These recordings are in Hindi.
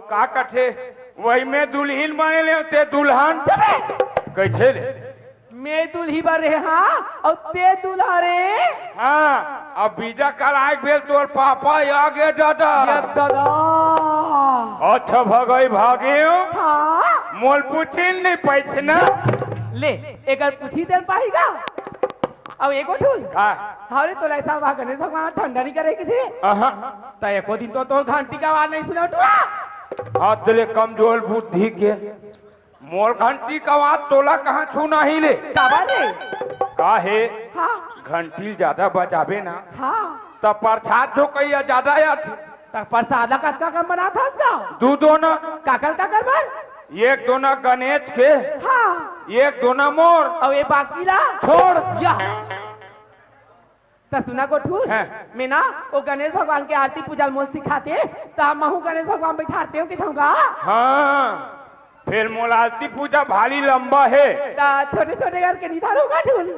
का कथे वही में दुल्हन बने ले ते दुल्हन कैसे ले मैं दुल्ही बारे हाँ और ते दुल्हा रे। हाँ अब बीजा कराए भेल तोर पापा आगे दादा दादा अच्छा भगई भागे हाँ मोल पूछिन नहीं पैछ ना ले एक पूछी दे पाएगा अब एको ठूल का अरे तो ऐसा वहाँ गणेश भगवान ठंडा नहीं करेगी थी तो एको दिन तो घंटी का आवाज नहीं सुना टूरा हाथ ले कमजोर बुद्धि के मोर घंटी का आवाज तोला कहाँ छूना ही ले काहे हाँ घंटी ज्यादा बजाबे ना हाँ तब प्रसाद जो कही ज्यादा याद तब प्रसाद का कम बना था दू दोना काकर बन एक दोना गणेश के हाँ एक दोना मोर और ये बाकी ला छोड़ या तो सुना को ठूल है। मैं ना वो गणेश भगवान के आरती पूजा मोल सिखाते तो हम महू गणेश भगवान बैठाते हो किथाऊंगा हाँ फिर मोल आरती पूजा भारी लंबा है छोटे छोटे करके निधार होगा ठूल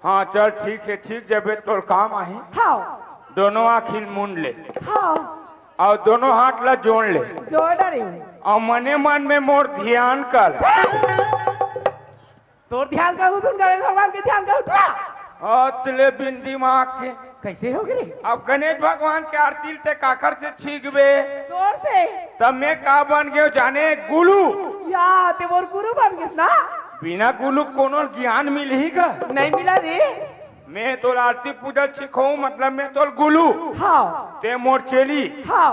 हाँ चल ठीक है ठीक जब तोर काम आई हाँ दोनों आखिर मुंड ले हाँ और दोनों हाथ ला जोड़ ले जोड़ डाले और मने मन में मोर ध्यान कर तोर ध्यान कर तुम गणेश भगवान के ध्यान कर उठा अतले बिन दिमाग के कैसे हो गई अब गणेश भगवान के आरती ते काकर से छीगबे तोर से तब मैं का बन गयो जाने गुलू या ते मोर गुरु बन गए ना बिना गुलू कोनो ज्ञान मिलेगा नहीं मिला रे मैं तो आरती पूजा सिखाऊं मतलब मैं तो गुलू हाँ ते मोर चेली हाँ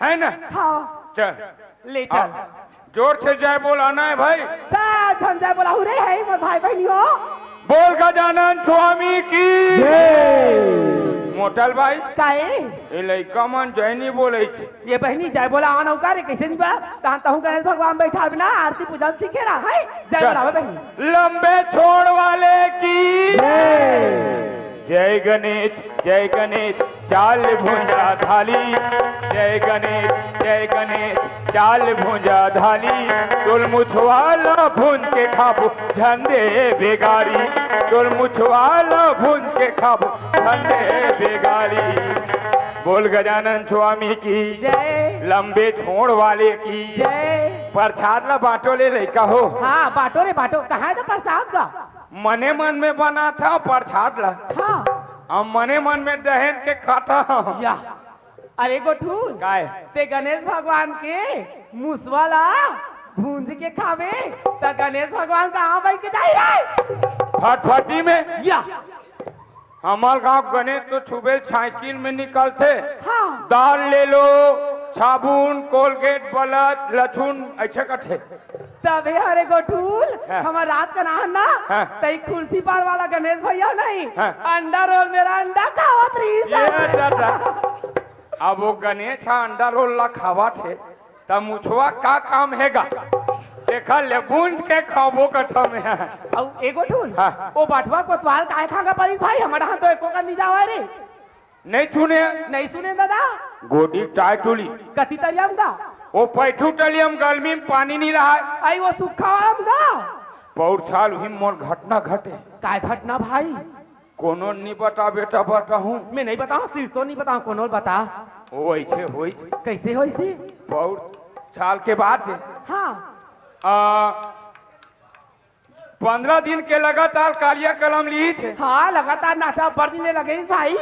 है ना हाँ चल ले चल जोर से जय बोलाना है भाई धन जय बोला रे है मोर भाई बहनी हो बोल गजानन स्वामी की मोटल भाई काहे ये लइका मन जय नहीं बोले छे ये बहनी जय बोला आना उका रे कैसे नहीं बा तांता हूं गणेश भगवान बैठा बिना आरती पूजा सीखे रहा है जय बोला बहनी लंबे छोड़ वाले की जय गणेश चाल भुंजा धाली जय गणेश चाल भुंजा धाली तुल मुछवाला भुंज के खाबो झंडे बेगारी तुल मुछवाला भुंज के खाबो झंडे बेगारी बोल गजानन स्वामी की जय लंबे छोड़ वाले की जय प्रसाद ला बाटो ले लइका हो हाँ बाटो रे बाटो कहाँ है तो प्रसाद का मने मन में बना था प्रसाद ला हाँ हम मने मन में दहन के खाता या अरे गोठूल काय ते गणेश भगवान के मुसवाला भूंज के खावे तो गणेश भगवान कहाँ बैठ के जाए रे फटफटी में या हमार गांव गणेश तो छुबे साइकिल में निकलते हाँ दाल ले लो साबुन कोलगेट बलत लहसुन ऐसे कथे तबे अरे गोठूल हाँ। हमार रात का नहा ना हाँ। तई कुर्सी पार वाला गणेश भैया नहीं हाँ। अंडा रोल मेरा अंडा खावत रही ये दादा अब वो गणेश अंडा रोल ला खावा थे तब मुछवा का काम हैगा देखा ले भूंज के खाबो कथा में और एगो ठूल हाँ। वो बाटवा कोतवाल काय खागा परी भाई हमारा हाथ तो एको का नहीं जावा रे नहीं सुने नहीं सुने दादा गोडी टाइटुली कति तरियम का वो पैठू टलियम गर्मी में पानी नहीं रहा है आई वो सूखा वाला का पौर छाल हुई मोर घटना घटे काय घटना भाई कोनो नहीं बता बेटा बताऊं मैं नहीं बताऊं सिर्फ तो नहीं बताऊं कोनो बता वो ऐसे होई कैसे हो इसे पौर छाल के बाद हाँ 15 दिन के लगातार कार्यक्रम ली थे हाँ लगातार नाचा बढ़ने लगे भाई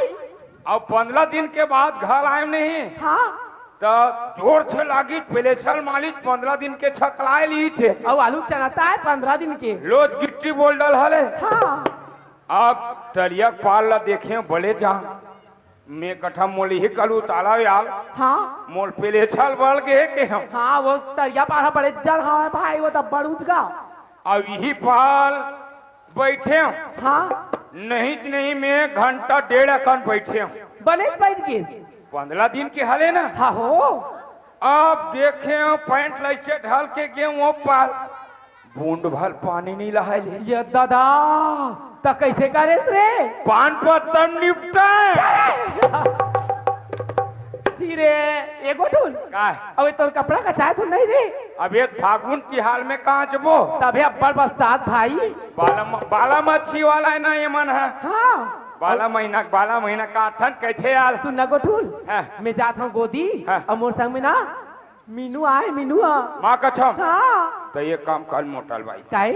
अब 15 दिन के बाद घर आए नहीं हाँ तो जोर से लागी पहले चल मालिक 15 दिन के छकलाए ली थे और आलू चलाता है 15 दिन के लोज गिट्टी बोल डल हले हाँ अब टरिया पाल ला देखे बोले जा मैं कठा मोली ही कलू ताला याल हाँ मोल पहले चल बढ़ गए के हम हाँ वो तरिया पारा बड़े जल है भाई वो तब बड़ूद का अब यही पाल बैठे हाँ नहीं मैं घंटा 1.5 बैठे बने बैठ के 15 दिन के हले ना हाँ हो अब देखे पैंट लैसे ढल के गे वो पाल बूंद भर पानी नहीं लहाए ये दादा तो कैसे करे रे पान पत्ता निपटा सीरे एगो ठूल अब तो कपड़ा का चाहे तो नहीं रे अब ये फागुन की हाल में कहाँ जबो तबे अब्बड़ बरसात भाई बाला मच्छी वाला है ना ये मन है हाँ बाला महीना का ठंड कैसे यार सुनना गो ठूल हाँ। मैं जाता हूँ गोदी हाँ। और मोर संग में ना मीनू आए मीनू माँ कछम हाँ तो ये काम कर मोटल भाई काई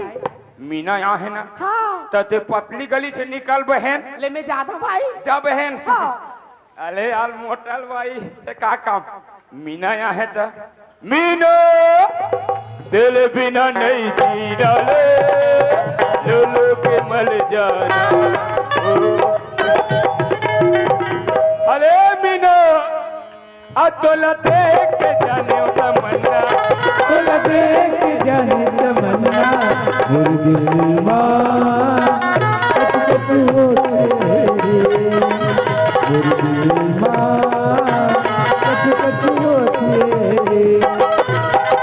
मीना यहाँ है ना हाँ तो ते पतली गली से निकल बहन ले मैं जाता भाई जा बहन हाँ अरे यार मोटल भाई से का काम मीना यहाँ है तो मीनो दिल बिना नहीं जीना ले लो के मल जाना अरे मीनो अतोला देख के जाने तमन्ना तोला देख के जाने तमन्ना मेरे दिल मां कच होते मेरे दिल मां कच होते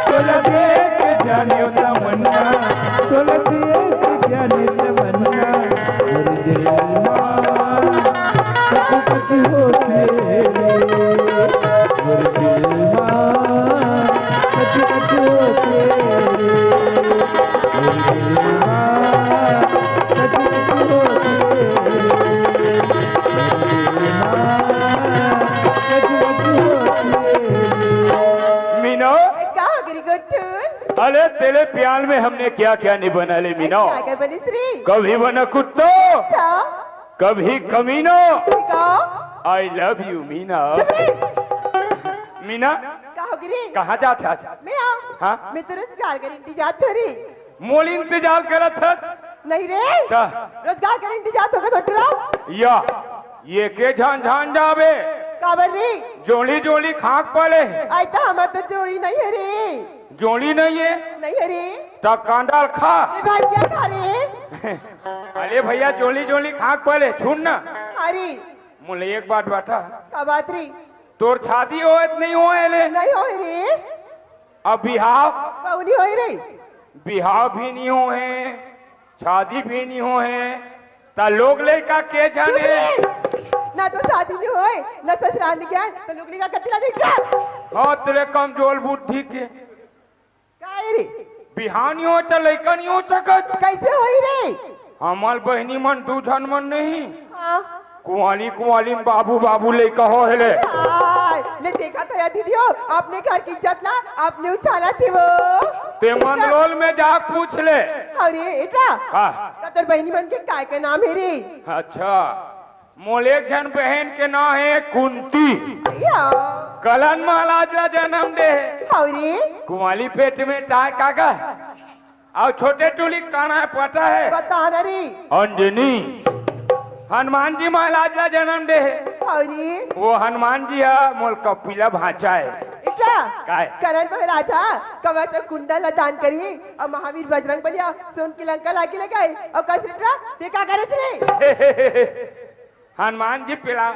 तोला देख के जाने तमन्ना तोला देख के जाने तमन्ना मेरे दिल मां कच होते मेरे दिल मां कच होते मेरे दिल मां कच होते मेरे दिल मां कच होते मीनो क्या हो गई गुट्टू अरे तेरे प्यार में हमने क्या क्या नहीं बना ले मीनो क्या कर बनी श्री कभी बना कुत्तो अच्छा कभी कमीनो क्या I love you Meena Meena क्या हो गई कहाँ जाता मैं आ हाँ? मैं तो रोजगार कर इंतजार थोड़ी मोल इंतजार करत था नहीं रे का रोजगार कर इंतजार होगा गुट्टू या ये के झान झान जावे काबर रे जोड़ी जोड़ी खाक पड़े आई तो हमार तो जोड़ी नहीं है रे जोड़ी नहीं है नहीं है रे तो कांडाल खा ए भाई क्या खा रे अरे भैया जोड़ी जोड़ी खाक पड़े छून ना अरे मुझे एक बात बाटा का बात रे तोर शादी होत नहीं होए ले नहीं हो रे अब बिहाव कौनी हो रे बिहाव भी नहीं हो है शादी भी नहीं हो है ता लोग लड़का के जाने ना तो शादी नहीं होए ना ससुराल नहीं गया तो लोग लिखा कतिला नहीं हाँ तेरे कमजोर बुद्धि के का रे बिहानी हो तो लड़का नहीं हो सकत कैसे होई रे हमार बहनी मन दू जन मन नहीं हाँ कुंवाली कुंवाली में बाबू बाबू लड़का हो हेले यार, ले देखा तो या दीदियो आपने घर की इज्जत ना आपने उछाला थी वो ते मंदरोल में जा पूछ ले अरे इतना हाँ तर बहनी बन के काय के नाम है रे अच्छा मोले जन बहन के नाम है कुंती या कलन महाराज का जन्म दे अरे कुंवाली पेट में टाय कागा और छोटे टूली काना है पता है बता ना रे अंजनी हनुमान जी महाराज का जन्म दे अरे वो हनुमान जी है मोल कपिला भांचा है इतना काय? करण महाराजा कवच और कुंडल दान करिए और महावीर बजरंग बलिया सोन की लंका लागी लगाए और कसरिट्रा देखा करे रे हनुमान जी पिला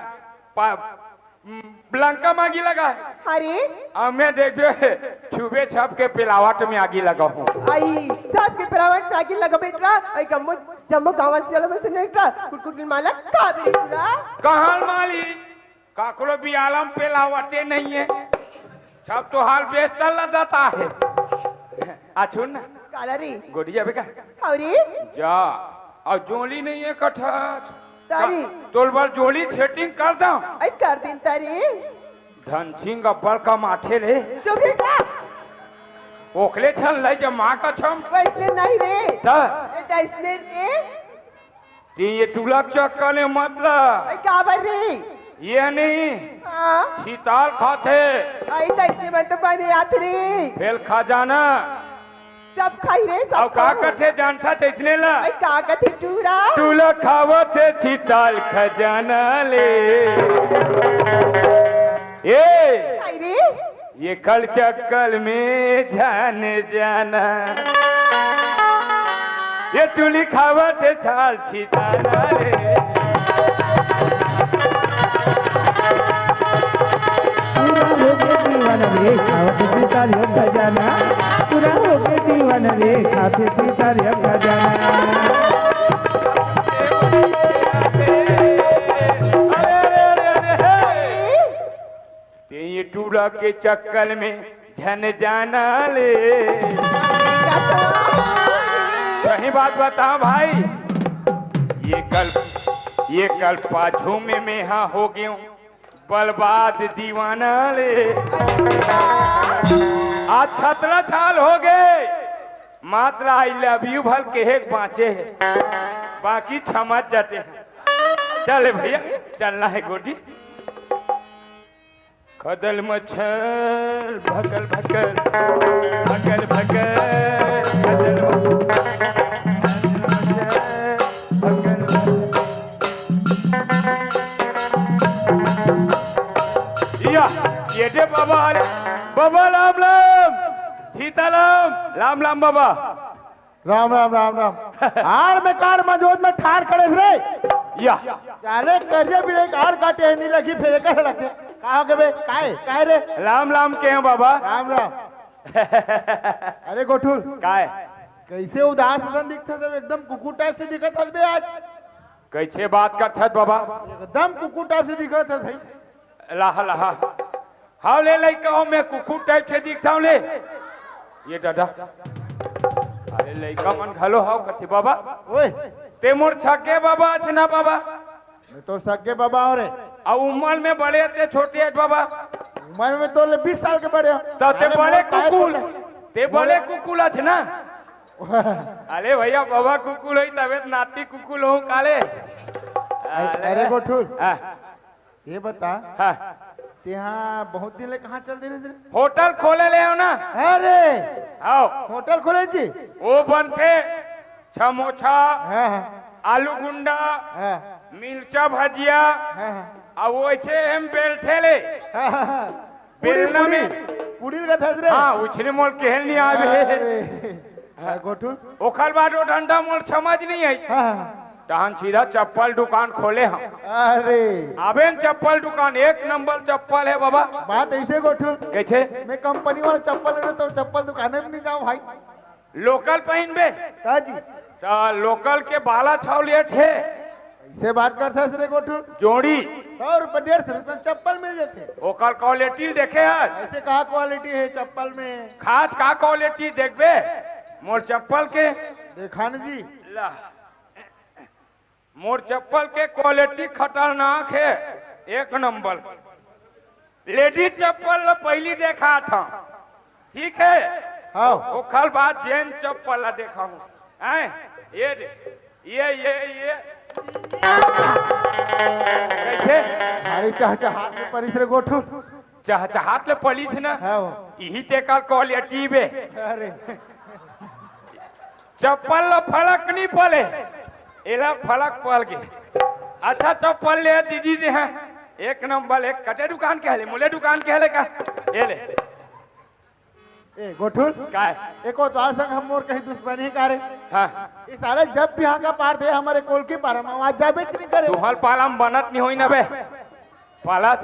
लंका में आगी लगा है अरे अब मैं देखिए छुबे छप के पिलावट में आगी लगा हूँ आई सब के प्राइवेट में आगे लगा बेटरा आई जम्मू जम्मू गांव से चलो बस नेटरा कुटकुट माला का बेटरा कहाँ माली काकरो भी आलम पिलावटे नहीं है सब तो हाल बेच चल जाता है अच्छुन ना काला रे गोड़िया बेका अरे जा और जोली नहीं है कठर तारी तोल बार जोली सेटिंग कर दो आई कर दिन तारी धन सिंह अब्बल का माथे ले जो बेटा ओखले छन ले जब माँ का छम वैसने नहीं रे ता ए इसने रे ती ये तुलक चक्कर ने मतलब आई काबर रे ये नहीं हाँ सीताल खाते आई तो इसने मन तो बने आत रे फेल खा जाना सब खाई रे सब अब का खाओ। कथे जानता चैतने ला आई का कथी टूरा तुला खावत है सीताल खजाना ले ये आई रे ये कल चक्कर में जाने जाना ये तुली खावत है छाल छिताना रे पूरा हो गया दीवाना रे खाते सीता रे खजाना पूरा हो गया दीवाना रे खाते सीता रे खजाना ते ये टूला के चक्कर में झन जाना ले सही बात बता भाई ये कल पाछू में मैं हाँ हो गया बर्बाद दीवाना ले। आज 17 साल हो गए, मात्र आई लव यू भल के बाँचे है, बाकी समझ जाते हैं। चले भैया, चलना है गोडी। खदल मच्छर भगल भगल भगल भगल खदल भगल या ये दे बाबा, बाबा राम राम, सीताराम राम राम बाबा। राम राम राम राम। आर में कार मौजूद में ठार खड़े रे या साले करिए भी एक आर काटे नहीं लगी फिर कर लगे कहा के बे काय रे राम राम के हैं बाबा। राम राम। अरे गोठुल काय कैसे उदास सन दिखता सब एकदम कुकुर टाइप से दिखत हस बे आज। कैसे बात करता बाबा? एकदम कुकुर टाइप से दिखत हस भाई। लाहा लाहा हाँ ले लड़का हूँ मैं, कुकुर टाइप से दिखता हूँ ले। ये दादा अरे लड़का मन घलो हाउ करते बाबा। ओए ते मोर छके बाबा अच्छे ना बाबा? मैं तो सगे बाबा हो रे। और उम्र में बड़े थे छोटे है बाबा? उम्र में तो 20 साल के बड़े हो। तो ते बड़े कुकुल, ते बड़े कुकुल अच्छे ना? अरे भैया बाबा कुकुल हुई तबे नाती कुकुल हूँ काले। अरे गोठुल हाँ ये बता हाँ यहाँ बहुत दिन ले कहाँ चल दे रहे? होटल खोले ले हो ना? अरे आओ होटल खोले जी। वो बनते समोसा, हाँ हाँ आलू गुंडा, हाँ मिर्चा भजिया, हाँ और वैसे हम बैठे ले हाँ बेलना में पूरी का था रे। हाँ उछले मोल केहल नहीं आवे। अरे गोठुल ओखल बाद वो डंडा मोल समझ नहीं आई, हाँ तहन सीधा चप्पल दुकान खोले हम। अरे अबे चप्पल दुकान एक नंबर चप्पल है बाबा। बात ऐसे गोठुल कैसे? मैं कंपनी वाला चप्पल ले तो चप्पल दुकान में नहीं जाऊँ भाई। लोकल पहन बे का जी तो लोकल के बाला छाव लिए थे। ऐसे बात करता है रे गोठुल। जोड़ी 100 रुपए 150 रुपए चप्पल मिल जाते। ओकर क्वालिटी देखे है, ऐसे कहा क्वालिटी है चप्पल में? खास का क्वालिटी देखबे मोर चप्पल के। देखा न जी ला मोर चप्पल के क्वालिटी खतरनाक है, एक नंबर। लेडीज चप्पल पहली देखा था, ठीक है? हाँ वो कल बाद जेन चप्पल देखा हूँ। ये ये कैसे भाई चाचा में परिस रे गोठुल। चहचहात ले पलिस ना, हाँ यही ते कल क्वालिटी बे। अरे चप्पल लो फलक नहीं पले, एला फलक पल के। अच्छा चप्पल ले दीदी जी हैं, एक नंबर। एक कटे दुकान के हले, मुले दुकान के हले का ये ले। ए गोठुल काय एको तो संग हम मोर कहीं दुश्मनी करे। हाँ ये साले जब भी यहाँ का पार थे हमारे कोल की पार हम आज जा बेच नहीं करे। तुहल पालम बनत नहीं होई ना बे, पाला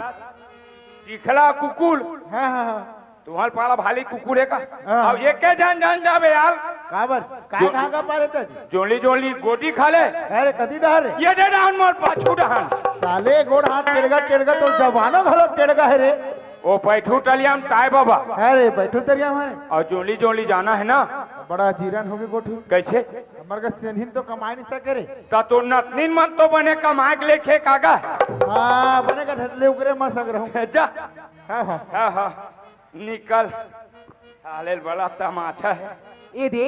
चिखला कुकुल। हाँ हाँ हाँ तुहल पाला भाली कुकुरे का। हाँ। अब ये के जान जान जाबे यार, काबर काय कहाँ का पार था जी? जोली जोली गोटी खा ले। अरे कदी डर रे ये दे डाउन मोर पाछू डहान। साले गोड़ हाथ टेढ़गा तो जवानो घरो टेढ़गा है रे। ओ पैठू टलियाम ताय बाबा। अरे बैठो तरिया हमारे और जोली जोली जाना है ना। बड़ा जीरन हो गए गोठू। कैसे? हमारे का सेनहिन तो कमाई नहीं सके रे। ता तो नतनीन मन तो बने कमाए के लेखे कागा। हाँ बनेगा धतले उकरे मैं सग रहूं। जा हाँ हाँ हाँ हाँ निकल, हालेल बड़ा तमाचा है। ये दे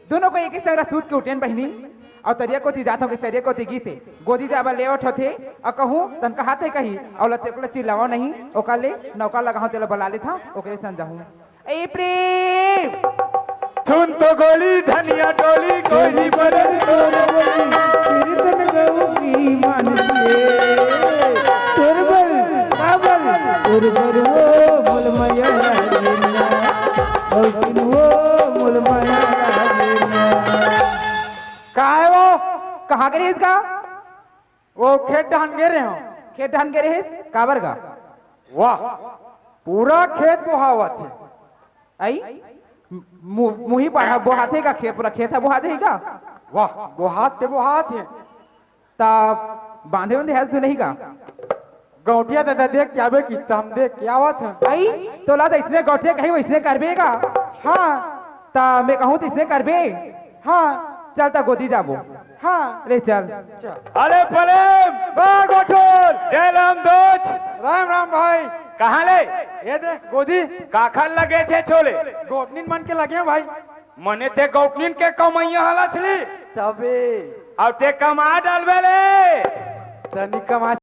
दोनों को एक ही संग सूट के उठेन बहनी और तरिया को जात हो तरिया को गी से गोदी जाबा ले उठ होथे और कहूं तन कहाते कही और लते को चिल्लावा नहीं ओका ले नौका लगाऊं तेला बला ले था ओकरे संग जाऊं। ए प्रेम सुन तो गोली धनिया डोली गोली बरन तोरे बोली कीर्तन गऊ की मान से तुरबल काबल तुरबर वो मुलमया राजेना और किन वो मुलमया राजेना। कहा है वो? कहाँ के रहे इसका? वो खेत ढान गे रहे हो। खेत धान के रहे काबर का? वाह पूरा खेत बोहावा थे। आई मुही पढ़ा बोहाते का खेत पूरा खेत है बोहाते ही का? वाह बोहात थे बोहात है। तब बांधे बांधे है सुने ही का? गौटिया दादा देख क्या बे कितना हम देख क्या हुआ था। आई तो ला तो इसने गौठे कहीं वो इसने करबेगा। हाँ ता मैं कहूँ तो इसने करबे। हाँ चलता गोदी जाबो हाँ रे चल अरे प्रेम गोठोल जय राम दोच राम राम भाई कहाँ ले ये दे गोदी काखर लगे छे छोले गोपनीन मन के लगे हैं भाई मने ते गौपनीन के कमैया हला छली तबे और ते कमा डालबे ले तनिक कमा